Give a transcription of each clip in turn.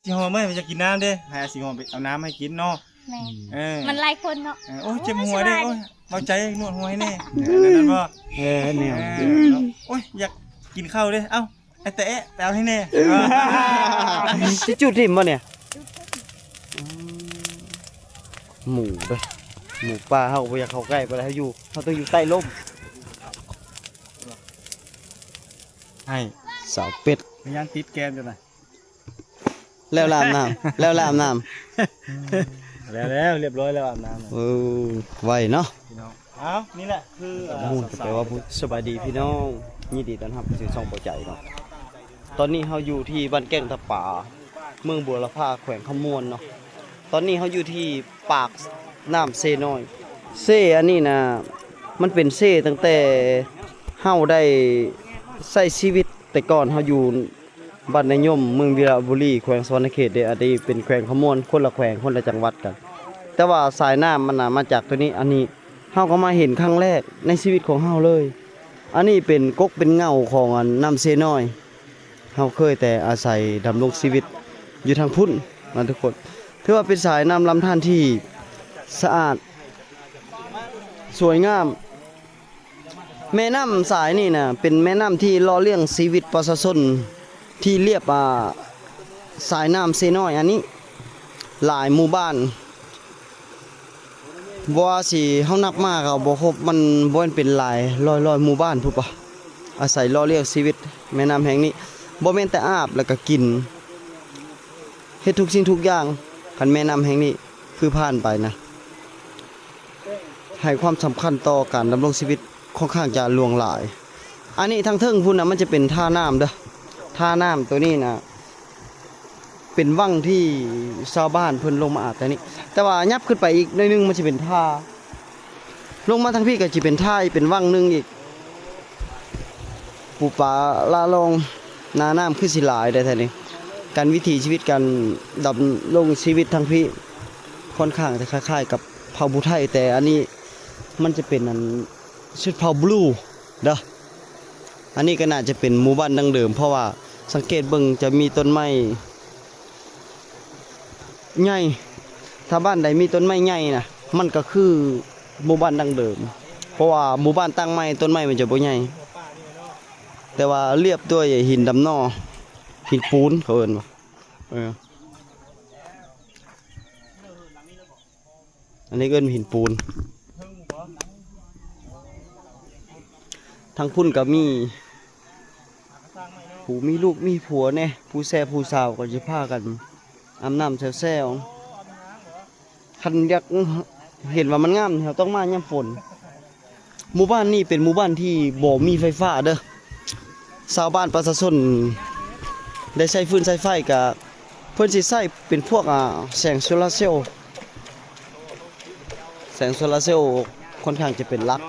สิหอมเมื่อมันจะกินน้ำเด้ให้สิหอมไปเอาน้ำให้กินเนาะมันหลายคนเนาะโอ้ยเจ็บหัวเด้โอ้ยเบาใจนวดหัวให้แน่นั่นบ่เนี่ยโอ้ยอยากกินข้าวเด้เอ้าไอ้แตะไปเอาให้แน่สิจุดทิ่มบ่เนี่ยหมูเด้อหมูป่าเฮาบ่อยากเข้าใกล้บ่ได้เฮาอยู่เฮาต้องอยู่ใต้ร่มให้สาวเป็ดยังติดแก้มอยู่น่ะแล้วอาบน้ำแล้วอาบน้ำแล้วเรียบร้อยแล้วอาบน้ำไวเนาะเอานี่แหละคือแปลว่าสบายดีพี่น้องยินดีต้อนรับสู่ช่องเป่าใจเนาะตอนนี้เฮาอยู่ที่บ้านแก้งตะป่าเมืองบัวละพาแขวงขมวนเนาะตอนนี้เฮาอยู่ที่ปากน้ำเซน้อยเซอันนี้นะมันเป็นเซตั้งแต่เฮาได้ใช้ชีวิตแต่ก่อนเฮาอยู่บ้านนายมเมืองวีระบุรีแขวงสวรรณเขตเด้อดีเป็นแขวงขมวนคนละแขวงคนละจังหวัดกันแต่ว่าสายน้ำมันมาจากตัวนี้อันนี้เฮาก็มาเห็นครั้งแรกในชีวิตของเฮาเลยอันนี้เป็นกกเป็นเงาของน้ำเซน้อยเฮาเคยแต่อาศัยดำรงชีวิตอยู่ทางพุ่นนะทุกคนถือว่าเป็นสายน้ำลำธารที่สะอาดสวยงามแม่น้ำสายนี่นะเป็นแม่น้ำที่ล่อเลี้ยงชีวิตประชาชนที่เรียบสายน้ำเซน้อยอันนี้หลายหมู่บ้านบ่ว่าสิเฮานับมากก็บ่ครบมันบ่เป็นหลายร้อยหมู่บ้านพุปะอาศัยล่อเลี้ยงชีวิตแม่น้ำแห่งนี้บ่แม่นแต่อาบแล้วก็กินเฮ็ดทุกสิ่งทุกอย่างคันแม่น้ำแห่งนี้คือผ่านไปนะให้ความสำคัญต่อการดำรงชีวิตค่อนข้างจะหลวงหลายอันนี้ทางเทิงพุ่นน่ะมันจะเป็นท่าน้ำเด้อท่าน้ำตัวนี้นะเป็นวังที่ชาวบ้านเพิ่นลงมาอาบแต่นี้แต่ว่ายับขึ้นไปอีกหน่อยนึงมันจะเป็นท่าลงมาทางพี่ก็จะเป็นท่าเป็นวังนึงอีกปูปลาลาลงนาน้ำขึ้นสิหลายได้แท้นี้การวิถีชีวิตการดำรงชีวิตทางพี่ค่อนข้างจะคล้ายๆกับเผ่าบูไทยแต่อันนี้มันจะเป็นชุดเผ่าบลูเด้ออันนี้ก็น่าจะเป็นหมู่บ้านดั้งเดิมเพราะว่าสังเกตเบิ่งจะมีต้นไม้ใหญ่ถ้าบ้านใดมีต้นไม้ใหญ่นะมันก็คือหมู่บ้านดั้งเดิมเพราะว่าหมู่บ้านตั้งไม้ต้นไม้มันจะบ่ใหญ่แต่ว่าเรียบด้วยหินดำนอหินปูนเขาเอิ้นว่าอันนี้เอิ้นหินปูนทางพุ่นก็มีผู้มีลูกมีผัวแน่ผู้แซ่ผู้สาวก็จะพากันอาบน้ำแซ่วๆคันอยากเห็นว่ามันงามเราต้องมายามฝนหมู่บ้านนี้เป็นหมู่บ้านที่บ่มีไฟฟ้าเด้อชาวบ้านประชาชนได้ใช้ฟืนใช้ไฟกับเพิ่นสิใช้เป็นพวกแสงโซลาร์เซลล์แสงโซลาร์เซลล์ค่อนข้างจะเป็นหลัก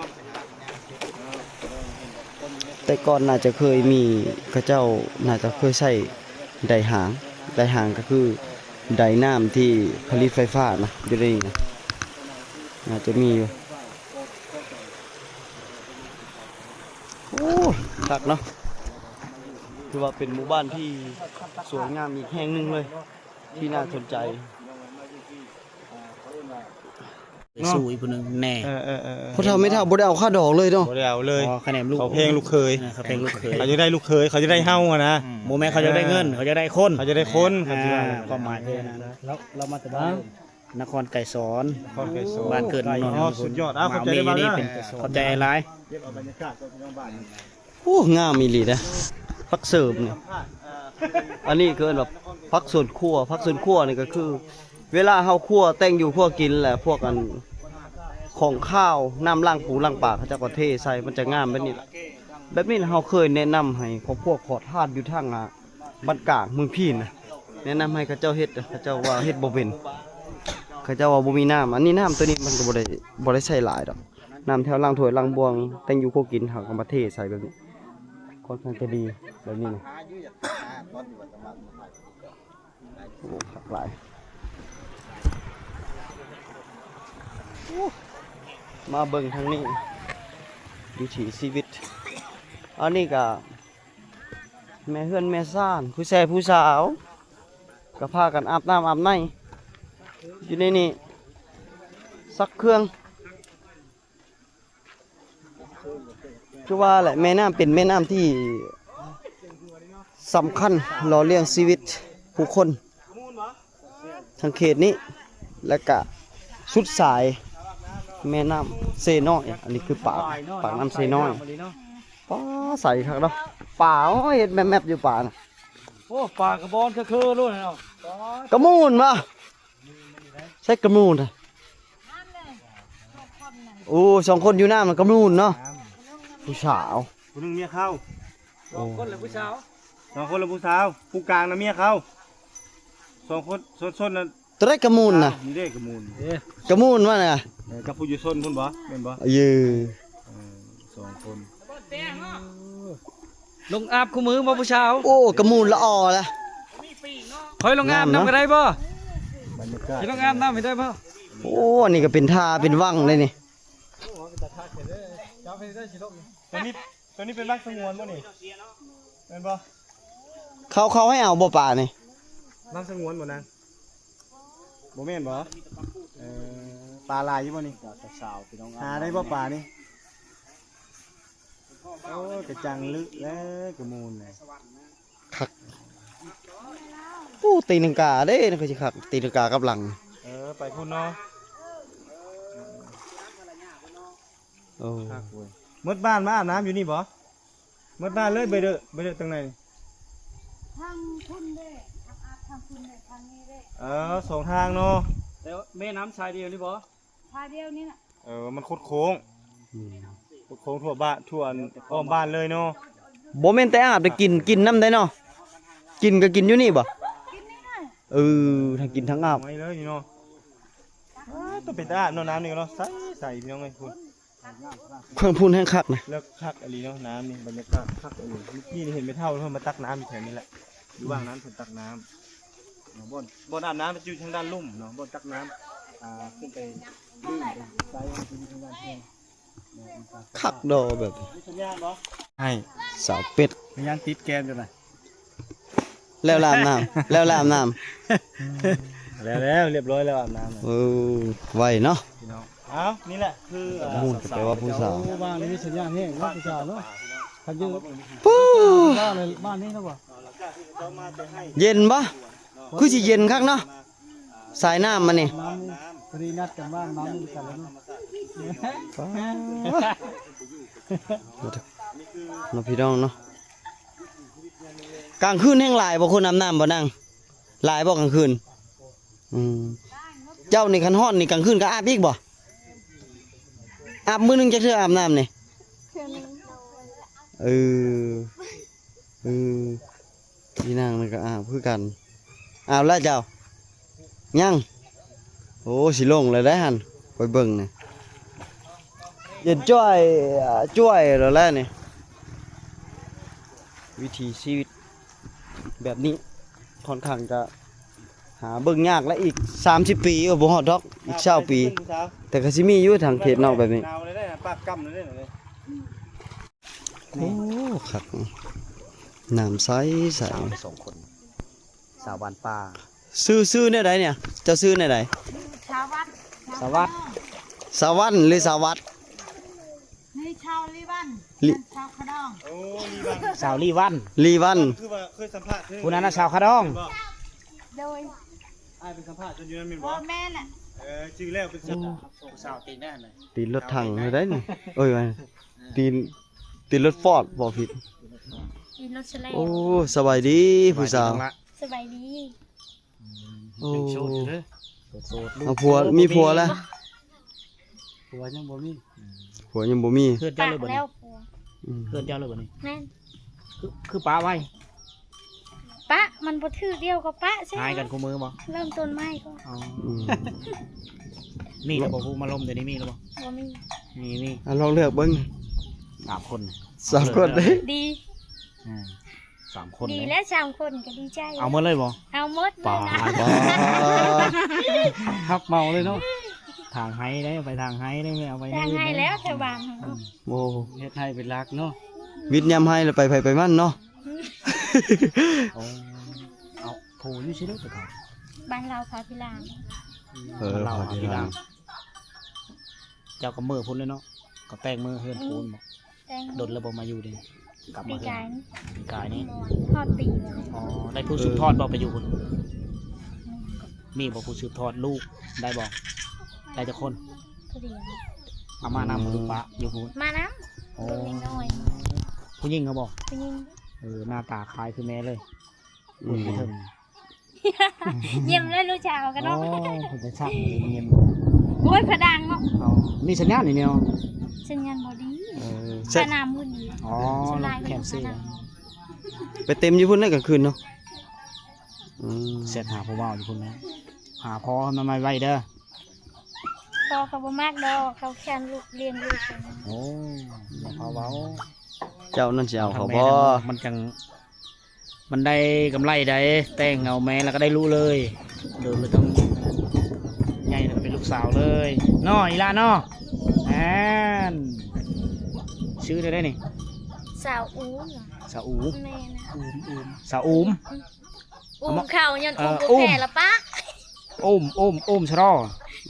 แต่ก่อนน่าจะเคยมีพระเจ้าน่าจะเคยใช้ไดหางก็คือไดน้ำที่ผลิตไฟฟ้านะอยู่ในนี้นะน่าจะมีอยู่โอ้ตักเนาะถือว่าเป็นหมู่บ้านที่สวยงามอีกแห่งหนึ่งเลยที่น่าสนใจสู้อีกคนนึงแน่เพราะเท่าไม่เท่าบ่ได้เอาค่าดอกเลยเนาะบ่ได้เอาเลยคะแนนลูกเขาเพลงลูกเคยเขาเพลงลูกเคยเขาจะได้ลูกเคยเขาจะได้เฮาอะนะโมแม่เขาจะได้เงินเขาจะได้คนเขาจะได้คนความหมายคือนั้นแล้วเรามาจากบ้านนครไก่สอนบ้านเกิดนนท์สุดยอดขอบใจมากนี่เป็นขอบใจหลายโอ้งามอีหลีนะพักเสริมเนี่ยอันนี้เกินแบบพักส่วนคั่วนี่ก็คือเวลาเฮาคั่วแต่งอยู่คั่วกินแหละพวกกันของข้าวน้ำล้างหูล้างปากเขาจะก็เทใส่มันจะงามแบบนี้แหละแบบนี้เฮาเคยแนะนำให้พวกขอทานอยู่ทางบ้านกลางเมืองพีนนะแนะนำให้เขาเจ้าเฮ็ดเขาเจ้าว่าเฮ็ดบ่เป็นเขาเจ้าว่าบ่มีน้ำอันนี้น้ำตัวนี้มันก็บ่ได้ใส่หลายดอกน้ำแถวล้างถ้วยล้างบวงแต่งอยู่คั่วกินเฮาก็มาเทใส่แบบนี้ค่อนข้างจะดีแบบนี้นะโอ้คักหลายมาเบิ่งทางนี้วิถีชีวิตอันนี้ก็แม่เฮือนแม่ซ่านผู้แซ่ผู้สาว ก็พากันอาบน้ำอาบในอยู่ในนี่ซักเครื่องคือว่าแหละแม่น้ำเป็นแม่น้ำที่สำคัญหล่อเลี้ยงชีวิตผู้คนทางเขตนี้และก็สุดสายแม่น้ำเซน้อยอันนี้คือปากน้ำเซน้อยป้าใส่ครับเนาะป่าโอ้ยเห็นแมบๆอยู่ป่าน่ะ โอ้ปลากระบอนคือๆluônเนาะ กระมูนมาใช่กระมูนอะโอ้สองคนอยู่น้ำมันกระมูนเนาะผู้สาว ผู้หนึงเมียเข้า คนละผู้สาว สองคนละผู้สาวผู้กลางน่ะเมียเข้าสองคนส้นๆน่ะ ตัวได้กระมูนนะ นี่เด้กระมูล กระมูนว่าน่ะ กับผู้อยู่ส้นพุ่นบ่แม่นบ่ ยือ สองคน ลงอาบคู่มือบ่ผู้สาว โอ้กระมูนละออละ คอยลงอาบ น้ำเนาะ น้ำก็ได้บ่ บรรยากาศ สิลงอาบน้ำไม่ได้บ่ โอ้อันนี้ก็เป็นท่าเป็นวังเลยนี่ ตัวนี้เป็นรักสงวนบ่นี่แม่นบ่ เขาให้เอาบ่ป่านี่ รักสงวนบ่นางบ่แม่นบ่ปลาลายอยู่บ่นี่สาวพี่น้องหาได้บ่ปลานี่โอ้กระจังลึกแล้วกระมูลเลย คักโอ้ตีนังกาเด้นะคือสิคักตีนังกากับหลัง ไปพุ่นเนาะ โอ้ คักเว้ยมดบ้านมาอาบน้ำอยู่นี่บ่มดบ้านเลยไปเด้อตรงไหน ทางคุณเด้ทางอาบทางคุณเด้ทางนี้เด้ สองทางเนาะ แต่แม่น้ำชายเดียวนี่บ่ ทางเดียวนี่น่ะ มันโคดโค้งโคดโค้งทั่วบ้านทั่วอ้อมบ้านเลยเนาะ บ่แม่นแต่อาบได้กินน้ำได้เนาะกินก็กินอยู่นี่บ่ กินนี่น่ะ ทั้งกินทั้งอาบ ไม่เลยนี่เนาะต้องเป็นตาอาบเนาะน้ำนี่เนาะใส่พี่น้องไงคุณ เพิ่งพูนแห้งคักนะ เลิกคักอลีเนาะน้ำนี่บรรยากาศคักอลีนี่เห็นไม่เท่าเพิ่นมาตักน้ำอยู่แถวนี้แหละอยู่ว่างน้ำเพิ่นตักน้ำเนาะบ่อนอาบน้ำมันอยู่ทางด้านลุ่มเนาะบ่อนตักน้ำขึ้นไปลื่นไปไซอยู่ทางด้านเที่ยง คักดอแบบ มีสัญญาณบ่ให้ สาวเป็ด สัญญาณติดแกมอยู่ไหน แล้วลามน้ำแล้วลามน้ แล้วเรียบร้อยแล้วอาบน้ำ ำไวเนาะ พี่น้องเอ้านี่แหละคือ มูนแปลว่าผู้สาว บ้านนี้มีสัญญาณแห้งเนาะผู้สาวเนาะคันยืน ปู้ บ้านเลยบ้านนี้เนาะบ่ เย็นปะคือสิเย็นคักเนาะสายน้ำมันนี่ น้ำนี่พอดีนัดกันบ้านน้ำนี่กันแล้วเนาะ เนาะพี่น้องเนาะกลางคืนแห้งหลายบ่คนอาบน้ำบ่นั่งหลายบ่กลางคืนเจ้านี่คันฮ้อนนี่กลางคืนก็อาบอีกบ่อาบมื้อนึงจักเทื่ออาบน้ำนี่เออพี่นางนี่ก็อาบคือกันอาบแล้วเจ้ายังโอ้สิลงเลยได้หั่นไปเบิ่งนี่เย็นจ้อยแล้วแหละนี่วิถีชีวิตแบบนี้ค่อนข้างจะหาเบิ่งยากและอีก30ปีบ่ฮอดดอกอีก20ปีแต่ก็สิมีอยู่ทางเขตนอกแบบนี้ ดาวเลยได้นะปากกำเลยได้เลย โอ้คักน้ำใสใส สองคนสาวบ้านป่า ซื้อแนวใดเนี่ยเจ้าซื้อแนวใด ชาววัด สวัสด สวรรค์หรือสวัสดิ์ นี่ชาวลีบัน ลิ นั่นชาวขะดอง โอ้ลีบัน สาวลีวัน ลีวัน คือว่าเคยสัมภาษณ์ ผู้นั้นน่ะสาวขะดอง โดย เป็นสัมภาษณ์จนอยู่นั่นมี พ่ บ่ อแม่น่ะ ชื่อแล้วเป็นสัมภาษณ์ สาวตีนแน่เลย ตีนรถถังเลยได้นี่เอ้ยว่าตีนรถฟอร์ดบ่ผิด กินรถแฉลง โอ้สบายดีผู้สาว สบายดี โอ้ โสดอยู่เด้อโสด เอาผัวมีผัวแล้ว ผัวยังบ่มี ผัวยังบ่มี เพื่อน ปะ เจ้าเลยบ่นี่ แล้วผัว เพื่อนเจ้าเลยบ่นี่ แม่น คือป้าไว้ ปะมันบ่ถือเดียวกับปะใช่ไหม หายกันคู่มือบ่ เริ่มต้นไม้ก็ อ๋อ อืม มีแล้วบ่ผู้มาล้มเดี๋ยวนี้มีแล้วบ่ บ่มี มี ลองเลือกเบิ่ง 3 คน 3คนเด้ ดี อ่า3 คน ดี เลย และ3คนก็ดีใจ เอาหมดเลยบ่ เอาหมดเล ป่าย นะ ครับเมาเลยเนาะทางไห้ได้ไปทางไห้ได้ไม่เอาไป ทางให้แล้วแถวบ้าน โอ้ เฮ็ดให้เป็นรักเนาะ วิทย์ยามให้แล้วไปไผไปมันเนาะ เอาผู้ ผูอยู่ชิโร่ตัวเขา บ้านเราพาพิลาง เราหาพี่ดังเจ้าก็มือพุ่นเลยเนาะก็แป้งมือเฮือนพูนบอก แตง โดนระบบมาอยู่ดิกลับ ปี มาเฮือน กายนี่ ปีกายนี้ ทอดปีเลย อ๋อได้ผู้สืบทอดบอกไปอยู่พุ่นมีบอกผู้สืบทอดลูกได้บอกได้จะคน ผู้เดียว เอามานำคือปะอยู่พุ่น มาน้ โอ้ ำลูกน้อย ผู้หญิงเขาบอก ผู้หญิง หน้าตาคล้ายคือแม่เลย อืม ไปเถิง เยี่ยมเลยลูกชาวกัน อ๋อ เนาะ ผมจะชักเงียบ โอ้ยพะดังเนาะ อ๋อมีสัญญาณนี่เนาะ สัญญาณบอดี เสร็ พา จ นามือดี อ๋อ สลาย แค กัน มซี่ ไปเต็มอยู่พุ่นได้กลางคืนเนาะอืม เสร็จหาผู้ว่าอยู่พุ่นนะหาพอมาไม่ไว้เด้อ พอเขาบ่มากดอกเขาแค่ลูกเลี้ยงลูกกัน โอ้อย่าพอเว้า เจ้านั่นสิเอาเขา ทำ บ่ แม่มันจังมันได้กำไรได้แต่งเอาแม่แล้วก็ได้รู้เลยเดินไปต้องใหญ่แล้วก็เป็นลูกสาวเลยน้ออีลาน้อแอนชื่อได้นี่ สาวอู้เหรอ สาวอู แม่นะ สาวอูม อุ้มเข่ายันอุ้ม อุ้ กู ม แก่ละปะ อุ้มชะรอ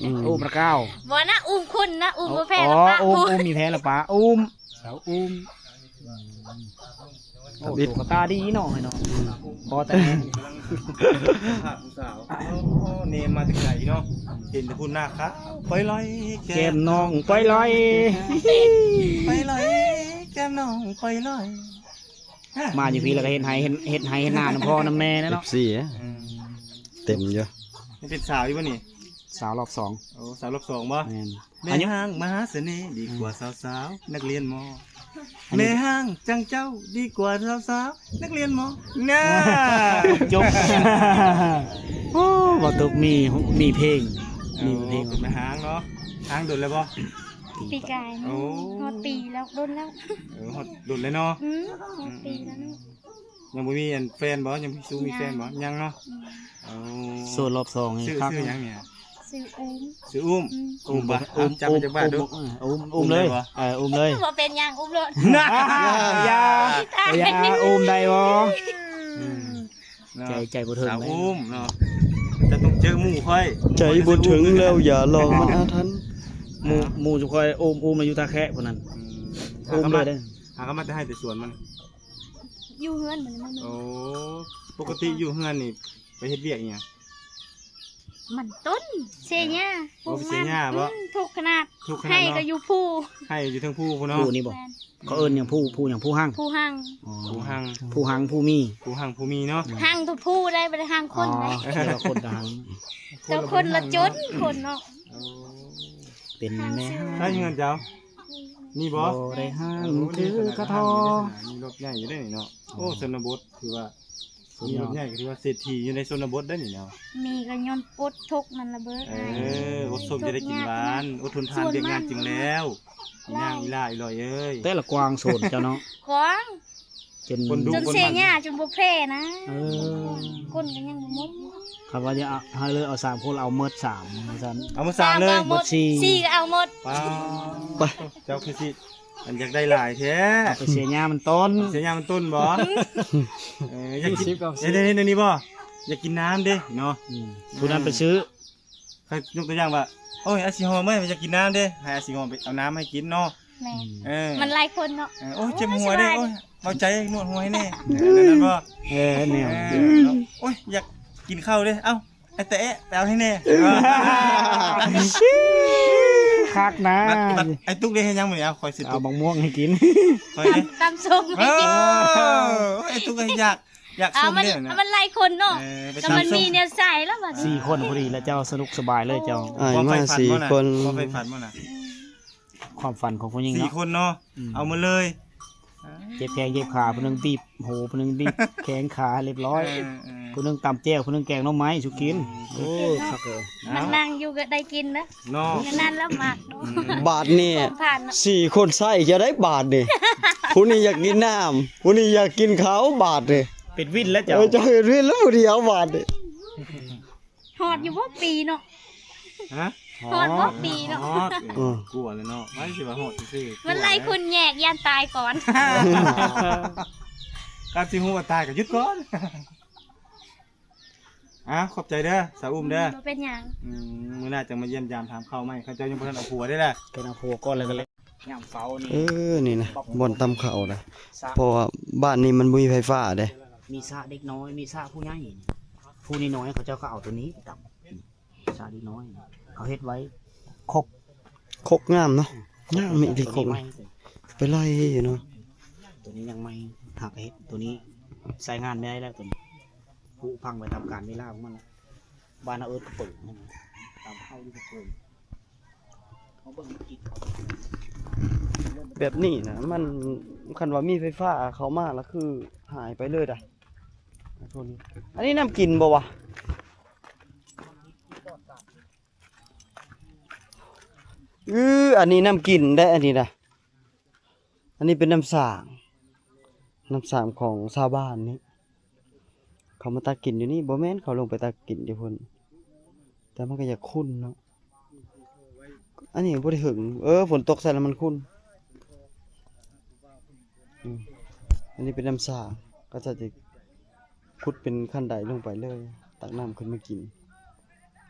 อืม อุ้มประก้าว บ่นะอุ้มคุณนะอุ้มกูแก่ อ๋อ ละปะ อุ้มมีแพ้ละปะอุ้มสาวอุ้มโอ้ตัวตาดีหน่อยเนาะพอแต่ ภาพผู้สาวเนมมาจากไหนเนาะเห็นแต่พูดหน้าคะไปลอย เกมน้องไปลอย ไปลอยแก้มน้องไปลอย มาอยู่พี่แล้วก็เห็นไห้เห็นหน้าน้ำพ่อน้ำแม่นะเนาะ FC อะเต็มอยู่ นี่เป็นสาวอยู่ป่ะนี่ สาวรอบสอง โอ้สาวรอบสองป่ะ แม่น แม่ อันนี้ ห้างมหาเสน่ห์ดีกว่าสาวๆนักเรียนมอแม่ห้างจังเจ้าดีกว่าสาวๆนักเรียนมอน่า จบโอ้บอกตุกมีเพลงมีเพลง แม่ห้างเนาะห้างโดนเลยป่ะ ปีกายนี่ โอ้ ฮอดปีแล้วโดนแล้ว ฮอดโดนเลยเนาะ ฮอดปีแล้วนี่ ยังไม่มีอันแฟนบ่ยังพี่ซูมีแฟนบ่ยังเนาะเอา โซนรอบสองนี่ ชื่อ ครับ ชื่อหยังเนี่ย ซื้ออุ้ม ชื่ออุ้ม อุ้ม บ่ อุ้ม จำมาจากบ้านดู อุ้มเลย อุ้มเลยเหรอ อุ้มเลย บ่เป็นหยังอุ้มรถ น่า อย่าอุ้มได้บ่ เนาะ ใจบ่ถึง สาว เลย อุ้มเนาะจะต้องเจอหมู่ค่อย ใจบ่ถึงแล้วอย่าลองมันอาถรรพ์ หมู่จุคอยอุ้มมาอยู่ตาแคะพวกนั้น อุ้มเลยได้ หาก็มาจะให้แต่สวนมัน อยู่เฮือนเหมือนมัน โอ้ปกติอยู่เฮือนนี่ไปเฮ็ดเวียกอีหยัง มันต้นเสียหญ้า โอ้ไปเสียหญ้าบ่ ทุกขนาด ทุกขนา ให้ ด ก็ เนาะ อยู่ผู้ ให้อยู่ทั้งผู้พุ่นเนาะ ผู้นี่บอกเขาเอิ้นอย่างผู้อย่างผู้หั่ง ผู้หั่ง ผู้หัง ผู้หั่งผู้มี ผู้หังผู้มีเนาะ หั่งทุกผู้ได้บ่ได้หั่งคนได้ เรียกว่าคนกับหั่ง เจ้าคนละจนคนเนาะ โอ้ เป็นแม่ ได้เงินเจ้านี่บ่ บ่ได้หั่งคือกระทอ มีรถใหญ่อยู่ได้นี่เนาะโอ้ชนบทคือว่ามีรถใหญ่ก็ถือว่าเศรษฐีอยู่ในชนบทได้นี่เนาะ มีก็ย้อนปดทุกข์มันระเบิด อดสมจะได้กินหวานอดทนทานเรียกงานจริงแล้วอีนางอีล่าอีลอยเอ้ย แต่ละกวางโสนเจ้าเนาะ กวาง จน คนดู จนเสียหญ้าจนบ่แพร่นะ เออ คนก็ยังบ่หมด คำว่าจะเอาให้เลยเอา3คนเอาเมิด3ซั่น เอามาสร้างเลย ก็เอาหมด หมดสี่ สี่ก็เอาหมด ป้าเจ้าคือสิอันอยากได้หลายแท้ ไปเสียหญ้ามันต้น เสียยามันต้นบ่อยากกินเดี๋ยวนี้บ่อยากกินน้ำเด้เนาะ ผู้นั้นไปซื้อ ใครยกตัวอย่างว่าโอ้ยอาสิฮอไม่อยากกินน้ำเด้ให้อาสิฮอไปเอาน้ำให้กินเนาะ แม่ มัน หลายคนเนาะ โอ้ยเจ็บหัวเด้โอ้ยเอาใจนวดหัวให้แน่นั่นบ่ แนว โอ้ยอยากกินข้าวเด้เอ้าไอ้แตะไปเอาให้แน่ คักนะ ไอ้ตุ๊กได้ให้ยังมื้อนี้เอาคอยสิ เอา ตุ๊ก บางม่วงให้กิน คอยเด้ ตำส้ม เอ ให้กิน อไอ้ตุ๊กก็อยาก เอา ส้ม มัน เนี่ยนะ มันหลายคนเนาะ ไป แต่มัน ตำส้ มีเนี่ยใส่แล้วบัดนี้ 4 คนพอดีแล้วเจ้าสนุกสบายเลยเจ้า อ้ายมา4 คน บ่ไปฝันบ่น่ะ ความฝันของผู้หญิง 4 เนาะ คนเนาะเอามาเลย เจ็บแขนเจ็บขาผู้หนึงบีบโหผู้หนึงบีบแขนขาเรียบร้อยผู้หนึงตำแจ่วผู้หนึงแกงหน่อไม้สุกินโอ้คักเลย มันนั่งอยู่ก็ได้กินนะ เนาะ อย่างนั้นแล้วหมักเนาะ บาทนี่ ผ่านเนาะ 4 คนใส่จะได้บาทนี่ผู้นี้อยากกินน้ำผู้นี้อยากกินข้าวบาทนี่ เป็นวินแล้วเจ้า จะเห็นเรื่องแล้วเดียวบาทนี่ หอดอยู่บ่ปีเนาะ ฮะ หอดบ่ปีเนาะ กลัวเลยเนาะไม่สิว่าโหดซื่อ มันหลายคนแยกยันตายก่อน การสิฮู้ว่าตายก็หยุดก่อน ขอบใจเด้อสาวอุ้มเด้อ บ่เป็นหยัง มื้อหน้าจะมาเยี่ยมยามถามข้าวไหมเขาเจ้ายังบ่ทันเอาผัวได้แหละ เป็นเอาผัวก้อนเลยกันเลยยามเฝ้านี่ นี่นะบ่อนตำข้าวนะ สระ เพราะว่าบ้านนี้มันบ่มีไฟฟ้าเด้ มีสระเด็กน้อยมีสระผู้ใหญ่ผู้นี้น้อยเขาเจ้าก็เอาตัวนี้ไปตับสระเด็กน้อยเขาเฮ็ดไว้ครบ คกงามเนาะงามมีที่ค ตัว ก นี้ นะ ไม่ ไปไล่อยู่เนาะ ตัวนี้ยังไม่หักเฮ็ดตัวนี้ใช้งานไม่ได้แล้วตัวนี้ผู้พังไปทำการเวลาของมันแล้วบ้านเอาก็เปิดให้มันตามเข้าที่ก็เปิดเขาเบิ่งอีก แบบนี้นะมันคันว่ามีไฟฟ้าเข้ามาแล้วคือหายไปเลยด่ะอันนี้น้ำกินบ่วะอันนี้น้ำกินได้อันนี้นะอันนี้เป็นน้ำสางของชาวบ้านนี่เขามาตักกินอยู่นี่บ่แม่นเขาลงไปตักกินอยู่พุ่นแต่มันก็อยากคุ้นเนาะอันนี้บ่ได้หึงฝนตกใส่แล้วมันคุ้นอันนี้เป็นน้ำสางก็จะขุดเป็นขั้นใดลงไปเลยตักน้ำขึ้นมากิน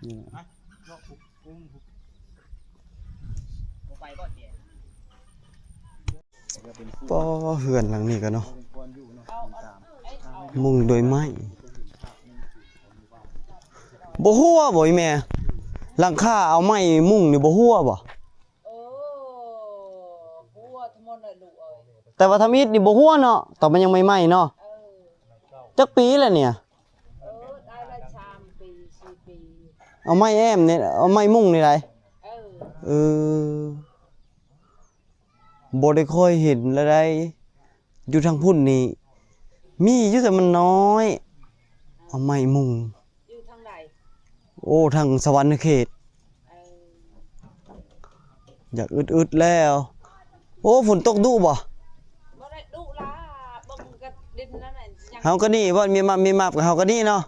นี่แหละ ไปบ่เดี๋ยว ป้อเหือนหลังนี้กันเนาะมุงโดยไม้บ่ฮัวบ่อีแม่หลังคาเอาไม้มุงนี่บ่ฮัวบ่ หัวทั้งหมดเลยลูกเอ้ย แต่ว่าทำอิฐนี่บ่ฮัวเนาะแต่มันยังไม่ไหม้เนาะจักปีแล้วเนี่ย ได้ละ3 ปี4 ปี เอาไม้แอมเนี่ยเอาไม้มุงนี่ไดเออบ่ได้ค่อยเห็นแล้วได้อยู่ทางพุ่นนี่มีอยู่แต่มันน้อยเอาไม้มุง อยู่ทางใด โอ้ทางสวรรค์เขตอยากอึดๆแล้ว โอ้ฝนตกดุบ่ บ่ได้ดุล่ะเบิ่งกับดินนั่นน่ะยัง เฮาก็นี่บ่มีมับกับเฮาก็นี่เนาะ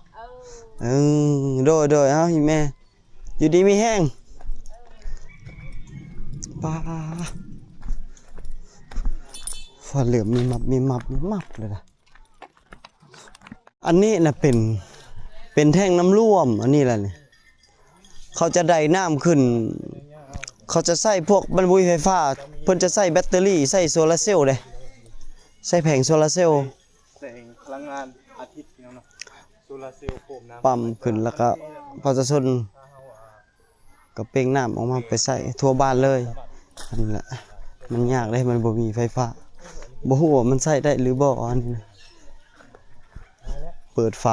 โดยเฮาอีแม่อยู่ดีมีแห้งป้าฟ้าเหลือมมีมับเลยนะอันนี้น่ะเป็นแท่งน้ำร่วมอันนี้แหละนี่เขาจะได้น้ำขึ้นเขาจะใส่พวกบรรบุยไฟฟ้าเพิ่นจะใส่แบตเตอรี่ใส่โซลาร์เซลล์เด้ใส่แผงโซลาร์เซลล์ แสงพลังงานอาทิตย์เนาะโซลาร์เซลล์โคมน้ำ ปั๊มขึ้นแล้วก็พอจะชนก็เป่งน้ำออกมาไปใส่ทั่วบ้านเลยนั่นแหละมันยากเลยมันบ่มีไฟฟ้าบ่ฮู้ว่ามันใช้ได้หรือบ่อันนี้นะเปิดฝ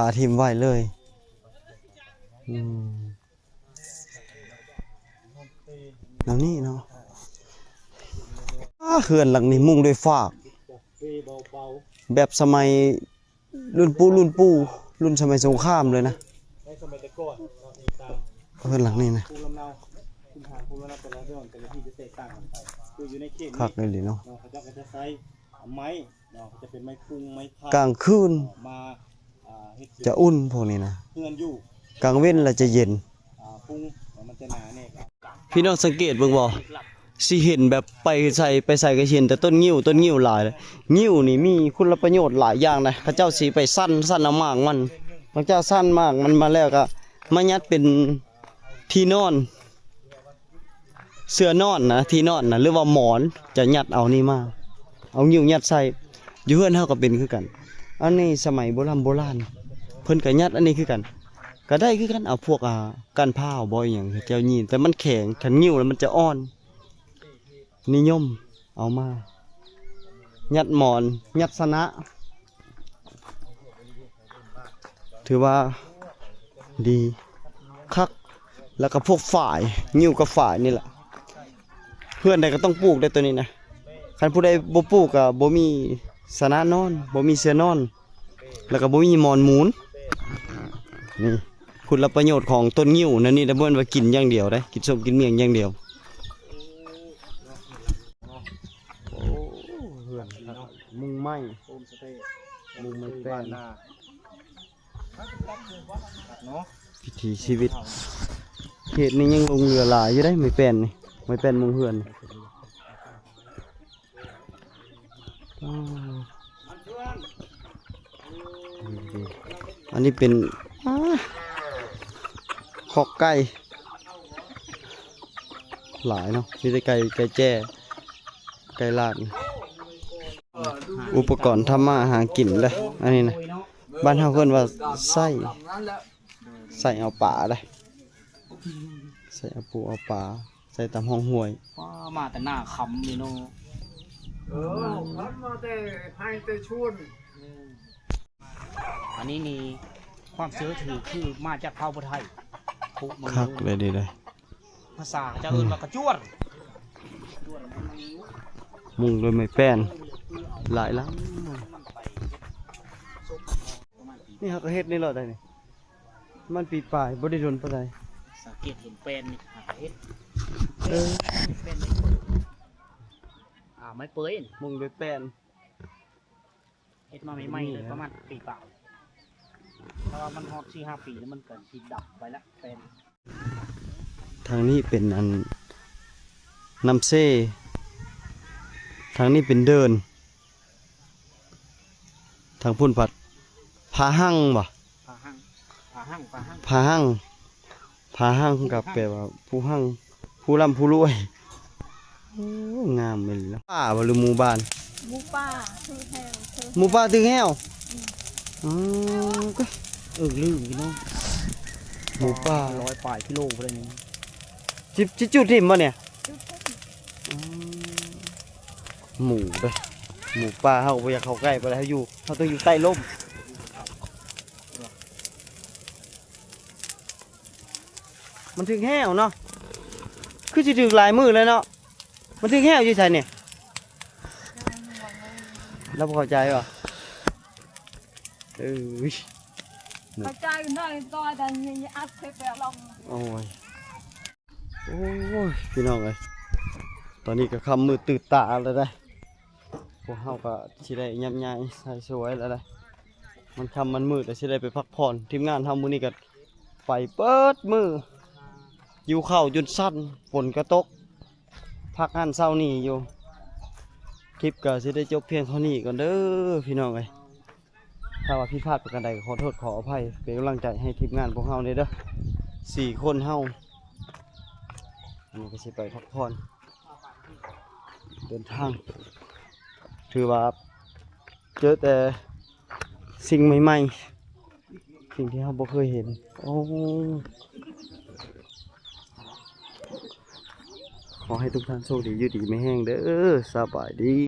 าทิ่มไว้เลยแล้วนี่เนาะเขื่อนหลังนี้มุ่งด้วยฟากแบบสมัยรุ่นรุ่นสมัยสงครามเลยนะ ในสมัยแต่ก่อนตาม เขื่อนหลังนี้นะ ภูมิลำเนาภูมิลำเนาแต่ละเรื่องแต่ละที่จะแตกต่างกันไปคืออยู่ในเขต คัก นี้ เลยเนาะ เขาจะใช้ไม้เขาจะเป็นไม้พุงไม้พาด กลางคืน มาเฮ็ด จะอุ่นพวกนี้นะ เพื่อนอยู่ กลางเว้นแล้วจะเย็น พุงมันจะหนาเนี่ย พี่น้องสังเกตเบิ่งบ่สิเห็นแบบไปใส่กระเห็นแต่ต้นงิ้วหลายเลยงิ้วนี่มีคุณประโยชน์หลายอย่างนะพระเจ้าสิไปสั้นเอามากมันพระเจ้าสั้นมากมันมาแล้วก็มายัดเป็นที่นอนเสื้อนอนนะที่นอนนะหรือว่าหมอนจะยัดเอานี่มาเอางิ้วยัดใส่อยู่เฮือนเฮาก็เป็นคือกันอันนี้สมัยโบราณเพิ่นก็ยัดอันนี้คือกันก็ได้คือกันเอาพวกก้านพร้าวบ่อีหยังเจ้ายีนแต่มันแข็งคันงิ้วแล้วมันจะอ่อนนิยมเอามายัดหมอนยัดสนะถือว่าดีคักแล้วก็พวกฝ่ายงิ้วกับฝ่ายนี่แหละเพื่อนใดก็ต้องปลูกได้ตัวนี้นะคันผู้ใดบ่ปลูกก็บ่มีสนะนอนบ่มีเสื้อนอนแล้วก็บ่มีหมอนหมูนนี่คุณประโยชน์ของต้นงิ้วนั่นนี่ได้บ่แม่นว่ากินอย่างเดียวได้กินส้มกินเมี่ยงอย่างเดียวมุงไม้ โฮมสเตย์ มุงไม้แป้ บ้าน น นาเนาะ วิถีชีวิตเขตนี้ยังลงเรือหลายอยู่ได้ไม่แป้นนี่ไม่แป้นมุงเฮือนนี่อันนี้เป็น อกไก่หลายเนาะมีแต่ไก่แจ้ไก่ลาดอุปกรณ์ทำมาหากินเลยอันนี้นะบ้านเฮาเพิ่นว่าไส้เอาปลาเลยใส่เอาปูเอาปลาใส่ตามห้องห้วย ว้ามาแต่หน้าคำนี่เนาะ มาแต่ให้แต่ชวน อันนี้นี่ความเชื่อถือคือมาจากเผ่าพุทธไทยคุมัน คักเลยดีเลย ภาษาจะเอิ้นว่ากระจวด มุงโดยไม้แป้นหลายหลังนี่เขาก็เฮ็ดนี่เหรอได้นี่มันปีปลายบ่ได้โดนปานใด สังเกตเห็นเป็นนี่หาเฮ็ด เออ เป็นไม่เปื่อยนี่ มุงโดยแป้น เฮ็ดมาใหม่ๆเลยประมาณปีเปล่าเพราะว่ามันฮอด4-5 ปีแล้วมันเกิดสีดับไปแล้วเป็น ทางนี้เป็นอันน้ำเซ่ทางนี้เป็นเดิน ทางพุ่นผัดพาหั่งบ่ ผาหั่งผาหั่งผาหั่ง พาหั่งพาหั่งกับแปลว่าผู้หั่งผู้ร่ำผู้รวยโอ้งามเลยแล้วป่าบ่หรือหมู่บ้าน หมูป่าคือแถวคือ หมู่ป่าตึงแห้วอ๋อก็ ลืมพี่น้อง หมู่ป่า 100 ปลายกิโลไปเลยนี่ จิจุดทิ่มบ่เนี่ย จุดพุ่น อ๋อหมู่เด้อหมู่ป่าเฮาบ่อยากเข้าใกล้บ่ได้เฮาอยู่เฮาต้องอยู่ใต้ร่มมันถึงแห้วเนาะคือสิถึงหลายมื้อเลยเนาะมันถึงแห้วอยู่ไสเนี่ยเราบ่เข้าใจว่ะวิ เข้าใจหน่อยต่อแต่ยังอัดเทปไปลอง โอ้ย โอ้ย พี่น้องเอ้ยตอนนี้ก็คำมือตื่นตาแล้วได้พวกเฮาก็สิได้ยับยั้งใส่สวยแล้วได้มันคำมันมืดแล้วสิได้ไปพักผ่อนทีมงานเฮามื้อนี้ก็ไปเปิดมืออยู่เข้าจนสั้นฝนก็ตกพักงานเช้านี้อยู่คลิปก็สิได้จบเพียงเท่านี้ก่อนเด้อพี่น้องเอ้ยถ้าว่าผิดพลาดประการใดก็ขอโทษขออภัยเป็นกำลังใจให้ทีมงานพวกเฮาเด้อ4 คนเฮาอันนี้ก็สิไปพักผ่อนเดินทางถือว่าเจอแต่สิ่งใหม่ๆสิ่งที่เราบ่เคยเห็นโอ้ขอให้ทุกท่านโชคดีอยู่ดีไม่แห้งเด้อสบายดี